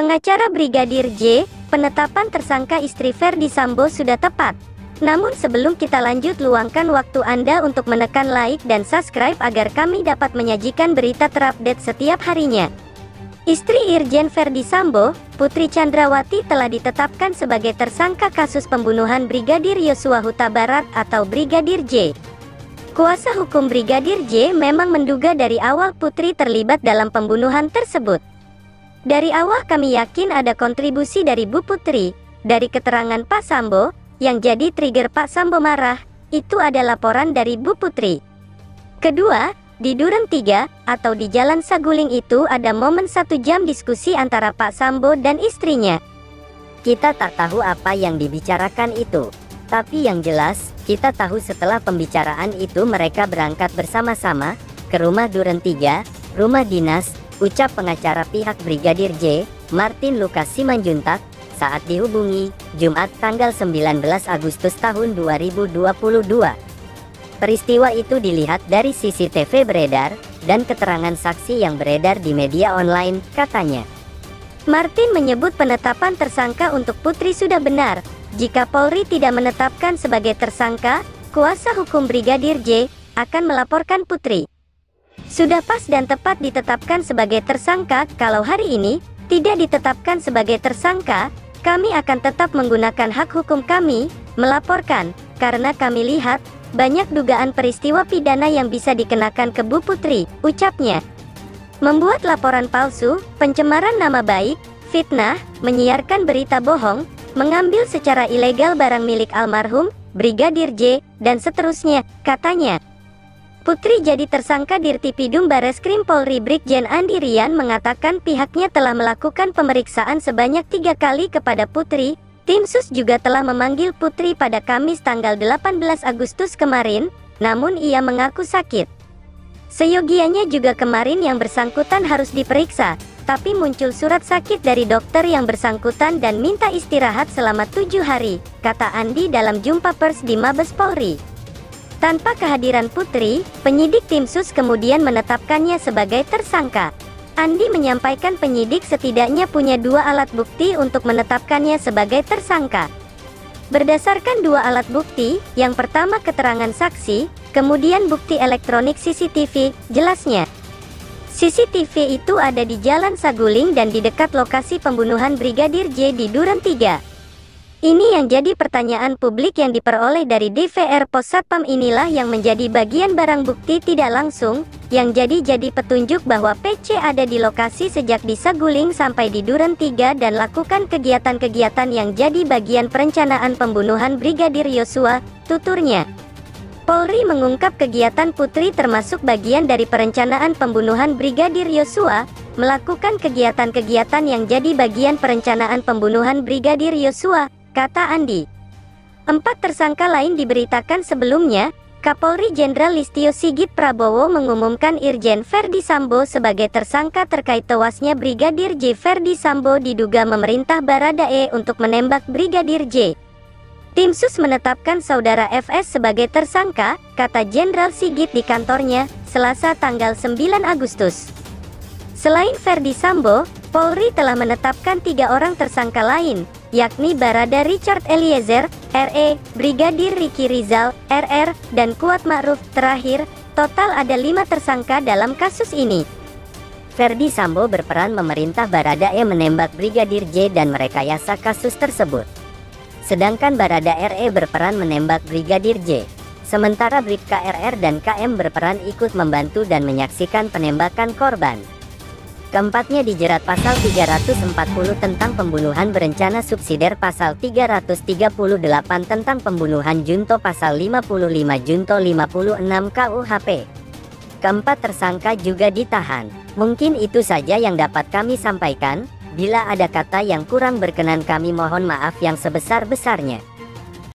Pengacara Brigadir J, penetapan tersangka istri Ferdy Sambo sudah tepat. Namun sebelum kita lanjut, luangkan waktu Anda untuk menekan like dan subscribe agar kami dapat menyajikan berita terupdate setiap harinya. Istri Irjen Ferdy Sambo, Putri Chandrawati telah ditetapkan sebagai tersangka kasus pembunuhan Brigadir Yosua Huta Barat atau Brigadir J. Kuasa hukum Brigadir J memang menduga dari awal Putri terlibat dalam pembunuhan tersebut. Dari awal kami yakin ada kontribusi dari Bu Putri. Dari keterangan Pak Sambo, yang jadi trigger Pak Sambo marah, itu ada laporan dari Bu Putri. Kedua, di Duren 3, atau di Jalan Saguling itu ada momen 1 jam diskusi antara Pak Sambo dan istrinya. Kita tak tahu apa yang dibicarakan itu. Tapi yang jelas, kita tahu setelah pembicaraan itu mereka berangkat bersama-sama ke rumah Duren 3, rumah dinas, ucap pengacara pihak Brigadir J, Martin Lucas Simanjuntak, saat dihubungi, Jumat tanggal 19 Agustus tahun 2022. Peristiwa itu dilihat dari CCTV beredar, dan keterangan saksi yang beredar di media online, katanya. Martin menyebut penetapan tersangka untuk Putri sudah benar. Jika Polri tidak menetapkan sebagai tersangka, kuasa hukum Brigadir J akan melaporkan Putri. Sudah pas dan tepat ditetapkan sebagai tersangka. Kalau hari ini tidak ditetapkan sebagai tersangka, kami akan tetap menggunakan hak hukum kami, melaporkan, karena kami lihat banyak dugaan peristiwa pidana yang bisa dikenakan ke Bu Putri, ucapnya. Membuat laporan palsu, pencemaran nama baik, fitnah, menyiarkan berita bohong, mengambil secara ilegal barang milik almarhum Brigadir J, dan seterusnya, katanya. Putri jadi tersangka. Dirtipidum Bareskrim Polri Brigjen Andi Rian mengatakan pihaknya telah melakukan pemeriksaan sebanyak 3 kali kepada Putri. Tim Sus juga telah memanggil Putri pada Kamis tanggal 18 Agustus kemarin, namun ia mengaku sakit. Seyogianya juga kemarin yang bersangkutan harus diperiksa, tapi muncul surat sakit dari dokter yang bersangkutan dan minta istirahat selama 7 hari, kata Andi dalam jumpa pers di Mabes Polri. Tanpa kehadiran Putri, penyidik Tim Sus kemudian menetapkannya sebagai tersangka. Andi menyampaikan penyidik setidaknya punya 2 alat bukti untuk menetapkannya sebagai tersangka. Berdasarkan 2 alat bukti, yang pertama keterangan saksi, kemudian bukti elektronik CCTV, jelasnya. CCTV itu ada di Jalan Saguling dan di dekat lokasi pembunuhan Brigadir J di Duren 3. Ini yang jadi pertanyaan publik yang diperoleh dari DVR Pos Satpam. Inilah yang menjadi bagian barang bukti tidak langsung, yang jadi petunjuk bahwa PC ada di lokasi sejak di Saguling sampai di Duren 3 dan lakukan kegiatan-kegiatan yang jadi bagian perencanaan pembunuhan Brigadir Yosua, tuturnya. Polri mengungkap kegiatan Putri termasuk bagian dari perencanaan pembunuhan Brigadir Yosua, melakukan kegiatan-kegiatan yang jadi bagian perencanaan pembunuhan Brigadir Yosua, kata Andi. 4 tersangka lain diberitakan sebelumnya. Kapolri Jenderal Listio Sigit Prabowo mengumumkan Irjen Ferdy Sambo sebagai tersangka terkait tewasnya Brigadir J. Ferdy Sambo diduga memerintah Baradae untuk menembak Brigadir J. Tim Sus menetapkan saudara FS sebagai tersangka, kata Jenderal Sigit di kantornya, Selasa tanggal 9 Agustus. Selain Ferdy Sambo, Polri telah menetapkan 3 orang tersangka lain, yakni Barada Richard Eliezer, RE, Brigadir Ricky Rizal, RR, dan Kuat Ma'ruf. Terakhir, total ada 5 tersangka dalam kasus ini. Ferdy Sambo berperan memerintah Baradae menembak Brigadir J dan merekayasa kasus tersebut. Sedangkan Barada RE berperan menembak Brigadir J. Sementara Bribka RR dan KM berperan ikut membantu dan menyaksikan penembakan korban. Keempatnya dijerat pasal 340 tentang pembunuhan berencana, subsidiar pasal 338 tentang pembunuhan junto, pasal 55 junto 56 KUHP. Keempat tersangka juga ditahan. Mungkin itu saja yang dapat kami sampaikan. Bila ada kata yang kurang berkenan kami mohon maaf yang sebesar-besarnya.